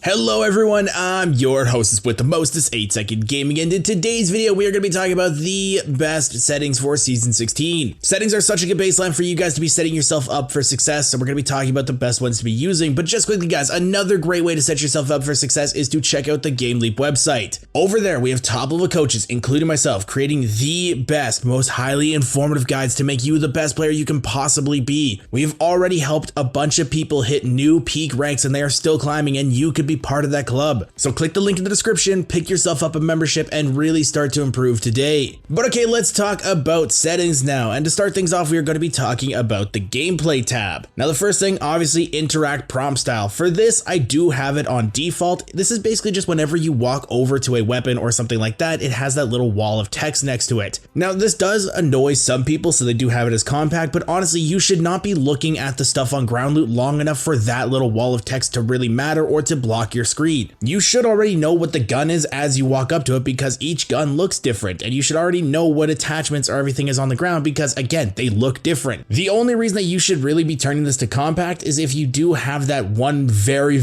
Hello everyone, I'm your hostess with the mostest 8-second gaming, and in today's video we are going to be talking about the best settings for Season 16. Settings are such a good baseline for you guys to be setting yourself up for success, so we're going to be talking about the best ones to be using. But just quickly guys, another great way to set yourself up for success is to check out the GameLeap website. Over there we have top level coaches, including myself, creating the best, most highly informative guides to make you the best player you can possibly be. We have already helped a bunch of people hit new peak ranks and they are still climbing, and you could be part of that club. So click the link in the description, pick yourself up a membership, and really start to improve today. But okay, let's talk about settings now. And to start things off, we are going to be talking about the gameplay tab. Now the first thing, obviously interact prompt style. For this, I do have it on default. This is basically just whenever you walk over to a weapon or something like that, it has that little wall of text next to it. Now this does annoy some people, so they do have it as compact, but honestly, you should not be looking at the stuff on ground loot long enough for that little wall of text to really matter or to block your screen. You should already know what the gun is as you walk up to it because each gun looks different, and you should already know what attachments or everything is on the ground because again, they look different. The only reason that you should really be turning this to compact is if you do have that one very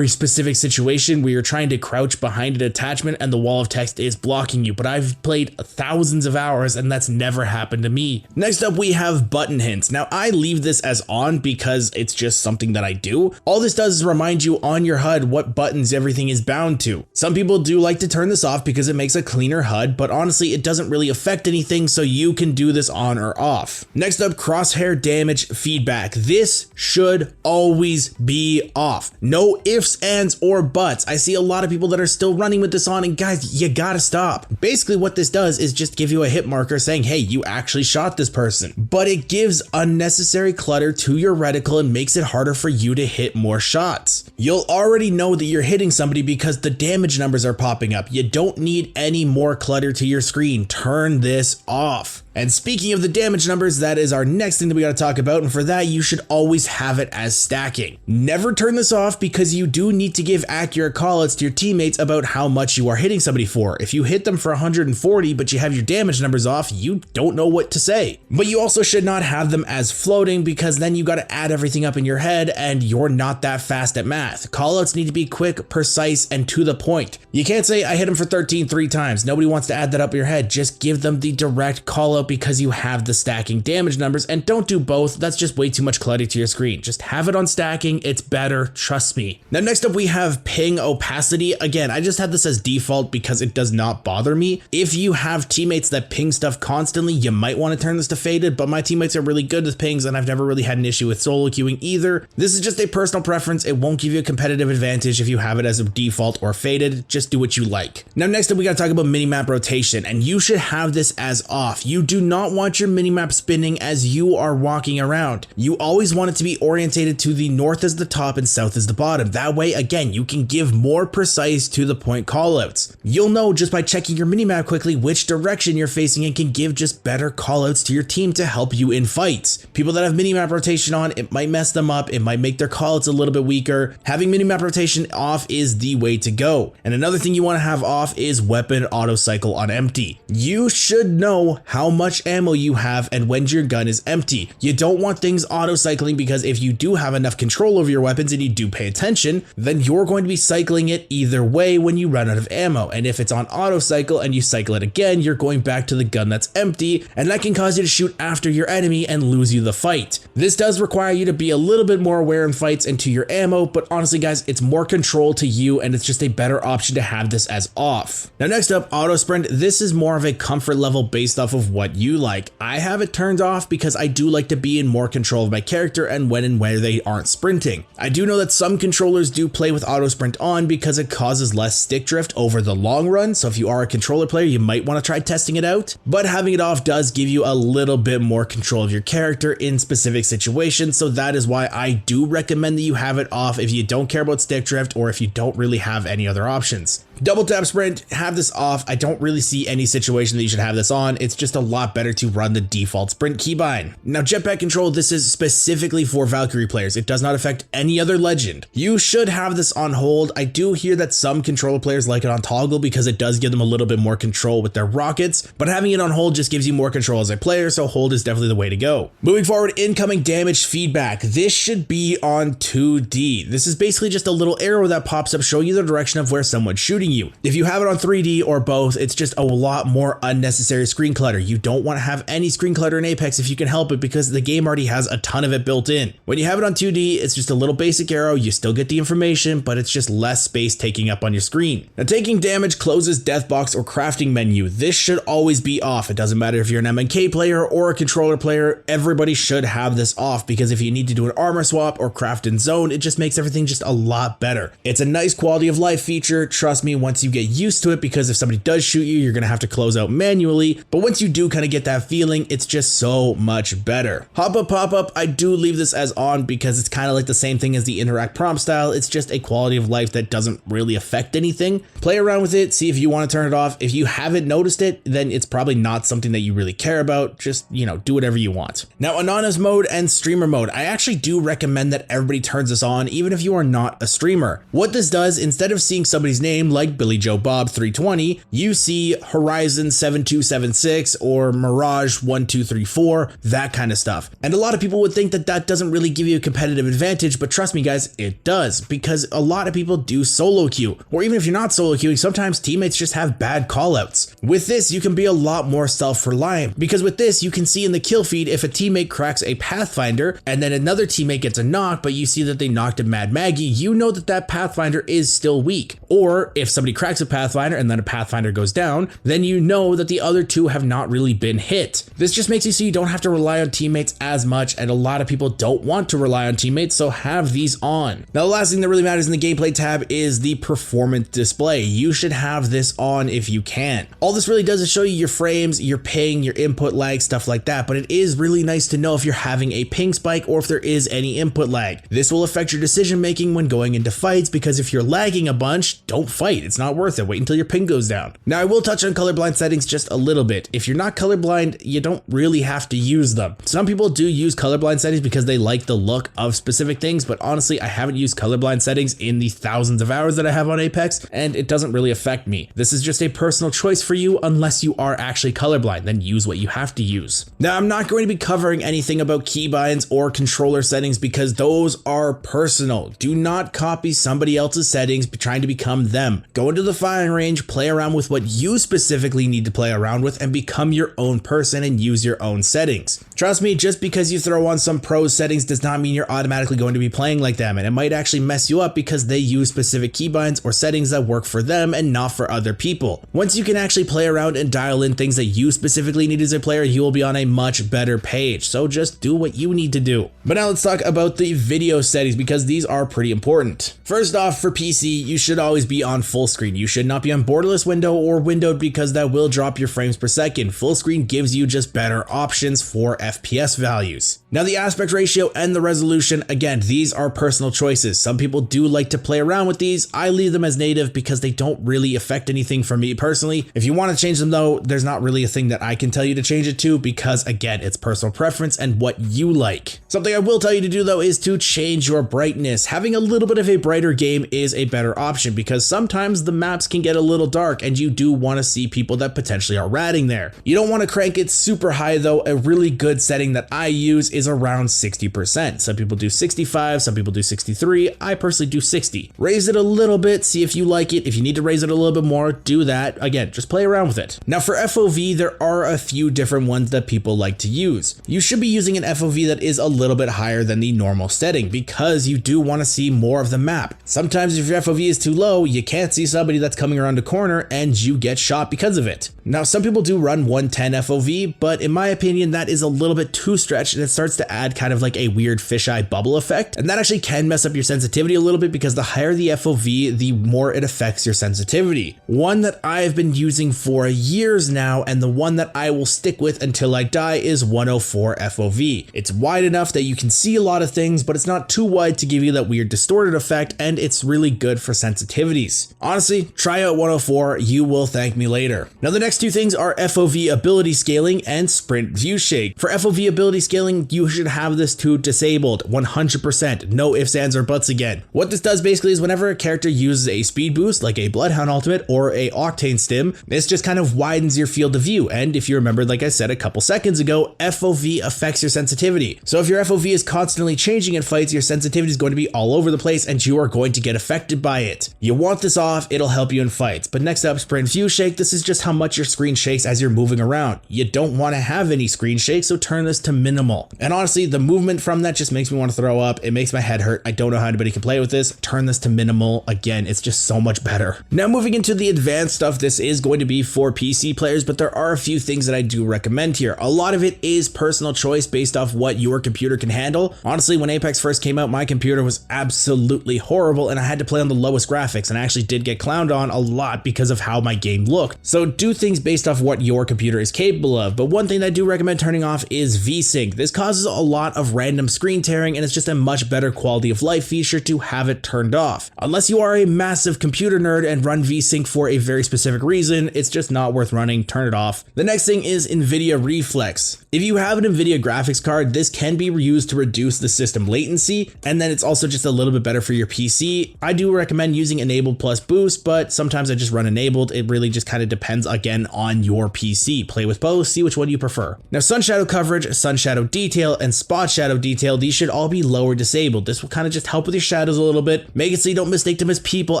specific situation where you're trying to crouch behind an attachment and the wall of text is blocking you, but I've played thousands of hours and that's never happened to me. Next up, we have button hints. Now I leave this as on because it's just something that I do. All this does is remind you on your HUD what buttons everything is bound to. Some people do like to turn this off because it makes a cleaner HUD, but honestly it doesn't really affect anything, so you can do this on or off. Next up, crosshair damage feedback. This should always be off. No ifs, ands, or buts. I see a lot of people that are still running with this on, and guys, you gotta stop. Basically what this does is just give you a hit marker saying, hey, you actually shot this person, but it gives unnecessary clutter to your reticle and makes it harder for you to hit more shots. You'll already know that you're hitting somebody because the damage numbers are popping up. You don't need any more clutter to your screen. Turn this off. And speaking of the damage numbers, that is our next thing that we got to talk about, and for that you should always have it as stacking. Never turn this off because you do need to give accurate callouts to your teammates about how much you are hitting somebody for. If you hit them for 140 but you have your damage numbers off, you don't know what to say. But you also should not have them as floating because then you got to add everything up in your head and you're not that fast at math. Callouts need to be quick, precise, and to the point. You can't say I hit him for 13 3 times. Nobody wants to add that up in your head. Just give them the direct callout because you have the stacking damage numbers, and don't do both. That's just way too much clutter to your screen. Just have it on stacking. It's better. Trust me. Now next up we have ping opacity. Again, I just have this as default because it does not bother me. If you have teammates that ping stuff constantly, you might want to turn this to faded, but my teammates are really good with pings and I've never really had an issue with solo queuing either. This is just a personal preference. It won't give you a competitive advantage if you have it as a default or faded. Just do what you like. Now next up we got to talk about minimap rotation, and you should have this as off. You do not want your minimap spinning as you are walking around. You always want it to be orientated to the north as the top and south as the bottom. That way, again, you can give more precise to the point callouts. You'll know just by checking your minimap quickly which direction you're facing and can give just better callouts to your team to help you in fights. People that have minimap rotation on, it might mess them up. It might make their callouts a little bit weaker. Having minimap rotation off is the way to go. And another thing you want to have off is weapon auto cycle on empty. You should know how much ammo you have and when your gun is empty. You don't want things auto cycling because if you do have enough control over your weapons and you do pay attention, then you're going to be cycling it either way when you run out of ammo. And if it's on auto cycle and you cycle it again, you're going back to the gun that's empty, and that can cause you to shoot after your enemy and lose you the fight. This does require you to be a little bit more aware in fights and to your ammo, but honestly guys, it's more control to you and it's just a better option to have this as off. Now next up, auto sprint. This is more of a comfort level based off of what you like. I have it turned off because I do like to be in more control of my character and when and where they aren't sprinting. I do know that some controllers do play with auto sprint on because it causes less stick drift over the long run, so if you are a controller player you might want to try testing it out, but having it off does give you a little bit more control of your character in specific situations, so that is why I do recommend that you have it off if you don't care about stick drift or if you don't really have any other options. Double tap sprint, have this off. I don't really see any situation that you should have this on. It's just a lot better to run the default sprint keybind. Now jetpack control, this is specifically for Valkyrie players. It does not affect any other legend. You should have this on hold. I do hear that some controller players like it on toggle because it does give them a little bit more control with their rockets, but having it on hold just gives you more control as a player, so hold is definitely the way to go. Moving forward, incoming damage feedback. This should be on 2D. This is basically just a little arrow that pops up showing you the direction of where someone's shooting you. If you have it on 3D or both, it's just a lot more unnecessary screen clutter. You don't want to have any screen clutter in Apex if you can help it because the game already has a ton of it built in. When you have it on 2D, it's just a little basic arrow. You still get the information, but it's just less space taking up on your screen. Now, taking damage closes death box or crafting menu. This should always be off. It doesn't matter if you're an MNK player or a controller player, everybody should have this off because if you need to do an armor swap or craft in zone, it just makes everything just a lot better. It's a nice quality of life feature. Trust me, once you get used to it, because if somebody does shoot you, you're gonna have to close out manually. But once you do kind of get that feeling, it's just so much better. Hop up, pop up, I do leave this as on because it's kind of like the same thing as the interact prompt style. It's just a quality of life that doesn't really affect anything. Play around with it, see if you want to turn it off. If you haven't noticed it, then it's probably not something that you really care about. Just, you know, do whatever you want. Now, anonymous mode and streamer mode. I actually do recommend that everybody turns this on, even if you are not a streamer. What this does, instead of seeing somebody's name like Billy Joe Bob 320, you see Horizon 7276 or Mirage 1234, that kind of stuff. And a lot of people would think that that doesn't really give you a competitive advantage, but trust me guys, it does, because a lot of people do solo queue, or even if you're not solo queuing, sometimes teammates just have bad callouts. With this, you can be a lot more self-reliant, because with this, you can see in the kill feed if a teammate cracks a Pathfinder and then another teammate gets a knock, but you see that they knocked a Mad Maggie, you know that that Pathfinder is still weak. Or if somebody cracks a Pathfinder and then a Pathfinder goes down, then you know that the other two have not really been hit. This just makes it so you don't have to rely on teammates as much, and a lot of people don't want to rely on teammates, so have these on. Now, the last thing that really matters in the gameplay tab is the performance display. You should have this on if you can. All this really does is show you your frames, your ping, your input lag, stuff like that, but it is really nice to know if you're having a ping spike or if there is any input lag. This will affect your decision making when going into fights, because if you're lagging a bunch, don't fight. It's not worth it. Wait until your ping goes down. Now, I will touch on colorblind settings just a little bit. If you're not colorblind, you don't really have to use them. Some people do use colorblind settings because they like the look of specific things, but honestly, I haven't used colorblind settings in the thousands of hours that I have on Apex, and it doesn't really affect me. This is just a personal choice for you unless you are actually colorblind, then use what you have to use. Now, I'm not going to be covering anything about keybinds or controller settings because those are personal. Do not copy somebody else's settings trying to become them. Go into the firing range, play around with what you specifically need to play around with, and become your own person and use your own settings. Trust me, just because you throw on some pro settings does not mean you're automatically going to be playing like them, and it might actually mess you up because they use specific keybinds or settings that work for them and not for other people. Once you can actually play around and dial in things that you specifically need as a player, you will be on a much better page. So just do what you need to do. But now let's talk about the video settings because these are pretty important. First off, for PC, you should always be on full screen. You should not be on borderless window or windowed because that will drop your frames per second. Full screen gives you just better options for FPS values. Now, the aspect ratio and the resolution, again, these are personal choices. Some people do like to play around with these. I leave them as native because they don't really affect anything for me personally. If you want to change them though, there's not really a thing that I can tell you to change it to because again, it's personal preference and what you like. Something I will tell you to do though is to change your brightness. Having a little bit of a brighter game is a better option because sometimes the maps can get a little dark and you do want to see people that potentially are ratting there. You don't want to crank it super high though. A really good setting that I use is around 60%. Some people do 65, some people do 63. I personally do 60. Raise it a little bit, see if you like it. If you need to raise it a little bit more, do that. Again, just play around with it. Now for FOV, there are a few different ones that people like to use. You should be using an FOV that is a little bit higher than the normal setting because you do want to see more of the map. Sometimes if your FOV is too low, you can't see somebody that's coming around a corner and you get shot because of it. Now, some people do run 110 FOV, but in my opinion, that is a little bit too stretched and it starts to add kind of like a weird fisheye bubble effect. And that actually can mess up your sensitivity a little bit because the higher the FOV, the more it affects your sensitivity. One that I've been using for years now, and the one that I will stick with until I die is 104 FOV. It's wide enough that you can see a lot of things, but it's not too wide to give you that weird distorted effect, and it's really good for sensitivities. Honestly, try out 104, you will thank me later. Now the next two things are FOV ability scaling and sprint view shake. For FOV ability scaling, you should have this tool disabled 100%, no ifs, ands, or buts again. What this does basically is whenever a character uses a speed boost like a Bloodhound ultimate or a Octane stim, this just kind of widens your field of view, and if you remember, like I said a couple seconds ago, FOV affects your sensitivity. So if your FOV is constantly changing in fights, your sensitivity is going to be all over the place and you are going to get affected by it. You want this off, it'll help you in fights. But next up, sprint view shake. This is just how much your screen shakes as you're moving around. You don't want to have any screen shake, so turn this to minimal. And honestly, the movement from that just makes me want to throw up. It makes my head hurt. I don't know how anybody can play with this. Turn this to minimal. Again, it's just so much better. Now moving into the advanced stuff, this is going to be for PC players, but there are a few things that I do recommend here. A lot of it is personal choice based off what your computer can handle. Honestly, when Apex first came out, my computer was absolutely horrible and I had to play on the lowest graphics, and I actually did get clowned on a lot because of how my game looked. So do things based off what your computer is capable of. But one thing that I do recommend turning off is VSync. This causes a lot of random screen tearing and it's just a much better quality of life feature to have it turned off. Unless you are a massive computer nerd and run VSync for a very specific reason, it's just not worth running. Turn it off. The next thing is NVIDIA Reflex. If you have an NVIDIA graphics card, this can be used to reduce the system latency, and then it's also just a little bit better for your PC. I do recommend using enabled plus boost, but sometimes I just run enabled. It really just kind of depends again on your PC. Play with both, see which one you prefer. Now sun shadow coverage, sun shadow detail, and spot shadow detail, these should all be low or disabled. This will kind of just help with your shadows a little bit, make it so you don't mistake them as people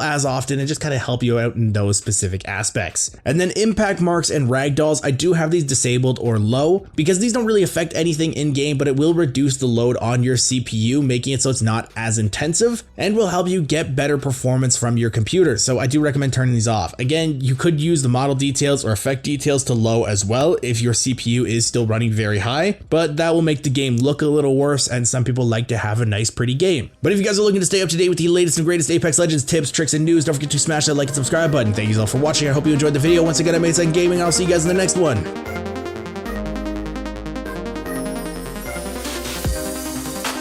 as often, and just kind of help you out in those specific aspects. And then impact marks and ragdolls, I do have these disabled or low because these don't really affect anything in game, but it will reduce the load on your CPU, making it so it's not as intensive and will help you get better performance from your computer. So I do recommend turning these off. Again, you could use the model details or effect details to low as well if your CPU is still running very high, but that will make the game look a little worse, and some people like to have a nice pretty game. But if you guys are looking to stay up to date with the latest and greatest Apex Legends tips, tricks, and news, don't forget to smash that like and subscribe button. Thank you all for watching. I hope you enjoyed the video. Once again, I'm 8 Second Gaming. I'll see you guys in the next one.